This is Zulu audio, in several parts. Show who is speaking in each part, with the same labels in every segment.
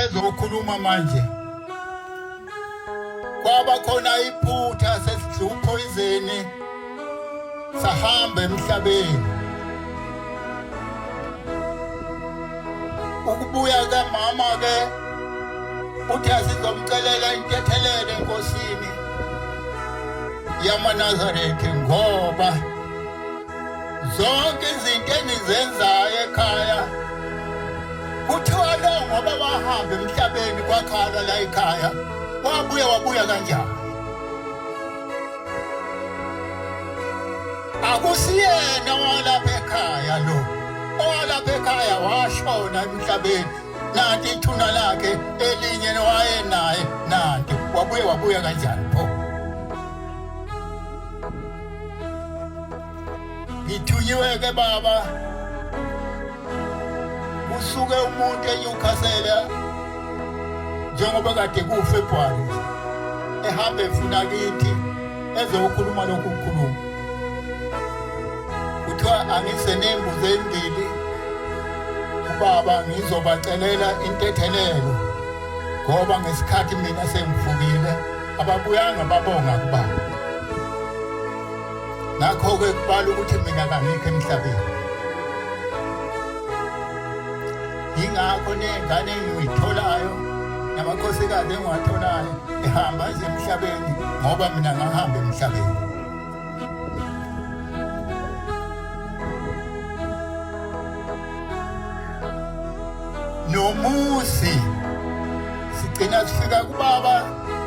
Speaker 1: sezokhuluma manje kwaba khona iphutha sesidla uphoyizeni sahamba emhlabeni. Ukubuya kamama ke uthi asizomcelela intethelele enkosini yamaNazaretha ngoba zonke izinto enizenzayo ekhaya kuthiwa lo ngoba wahamba emhlabeni kwakhala la ekhaya wabuya kanjani. Akusiyena walapha ekhaya lo, owalapha ekhaya washona emhlabeni, nanti ithuna lakhe elinye nowayenaye nanti wabuya kanjani pho. Ngithunyiwe ke baba usuke umuntu eNewcastle njengoba kade kuFebruary ehamba efuna kithi ezokhuluma lokhu ukukhuluma. Kuthiwa angise nembuzo embili ubaba ngizobacelela intethelelo ngoba ngesikhathi mina sengivukile ababuyanga babonga kubaba. Nakho-ke kubala ukuthi mina kangikho emhlabeni. Yingakho nengane engiyitholayo namakhosikazi engiwatholayo ehamba nje emhlabeni ngoba mina ngahamba emhlabeni. Nomusi sigcina sifika kubaba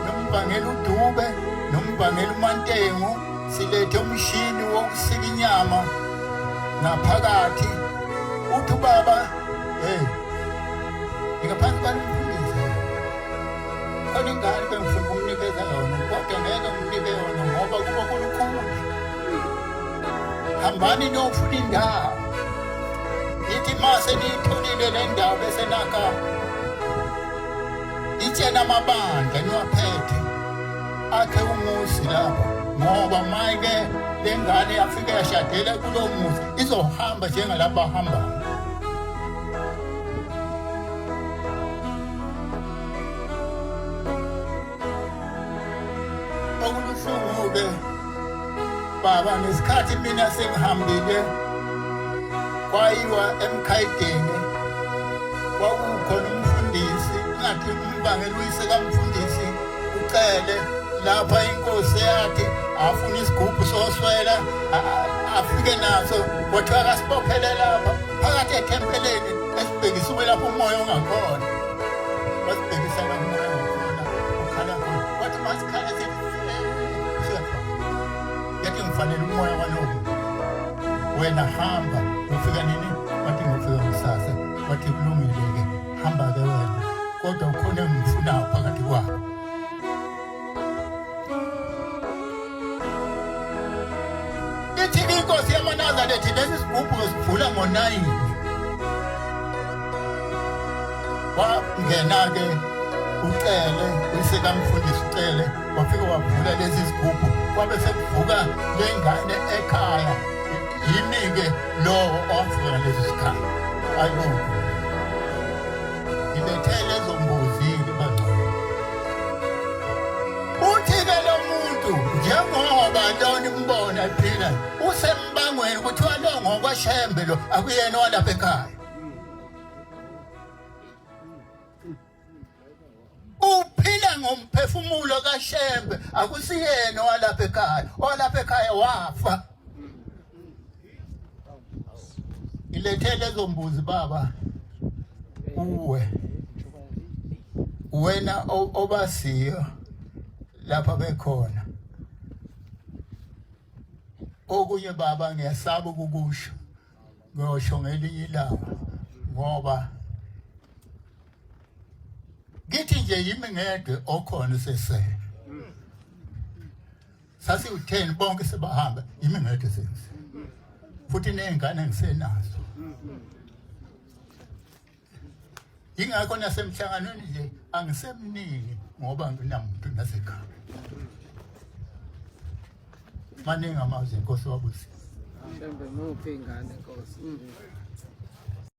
Speaker 1: nombangela uDube nombangela uMantengo silethe umshini wokusika inyama ngaphakathi. Uthi ubaba ngaphansi kwamfundisi khona ingane bengifuna ukumnikeza yona kodwa ngeke ngimnike yona ngoba kuba kulukhulu. Hambani niyofuna indawo. Ithi mase niyitholile le ndawo bese nakha itshena amabandla niwaphethe akhe umuzi lapho ngoba mayike le ngane yafika yashadela kulo muzi izohamba njengalabo bahambayo. Okuluhlungu-ke baba ngesikhathi mina sengihambile kwayiwa eMkhayideni kwakukhona umfundisi ngathi umbangela uyise kamfundisi ucele lapha inkosi yathi afuna isigubhu soswela afike naso kwathiwa akasibophele lapha phakathi ethempeleni esibhekisiwe lapho umoya ongakhona. Wasibhekisa lapho umoya ongakhona ukhala khona wathi masikhala sefa yathi ngifanele umoya walowo wena hamba ufika nini wathi ngofika kusasa wathi kulungile-ke hamba-ke wena kodwa ukhona engifunayo phakathi kwabo. Ithi-ke inkosi yamaNazaretha lesi sigubhu ngesivula ngo-9 wangena-ke ucele uyise kamfundisi ucele wafika wavula lesi sigubhu kwabe sekuvuka le ngane ekhaya. Yimi-ke lowo owavuka lesi sikhathi ayibo ilethe lezo mbuzi-ke bangcwele. Uthi-ke lo muntu njengoba lona imbona ephila usembangweni kuthiwa lo ngokwashembe lo akuyena walapha ekhaya. Uphila ngomphefumulo kaShembe akusiyena walapha ekhaya. Walapha ekhaya wafa. Ilethe lezo mbuzi baba uwe wena obasiyo lapha bekhona. Okunye baba ngiyasaba ukukusho ngiyosho ngelinye ilanga ngoba ngithi nje yimi ngedwa okhona sesele. Sasi-10 bonke sebahamba yimi ngedwa sese futhi ney'ngane ngisenazo. Yingakho nasemhlanganweni nje angisemningi ngoba nginamuntu nasekhaya. Maningi amazwi inkosi wabusi.
Speaker 2: Mhlambe nguphi ingane inkosi?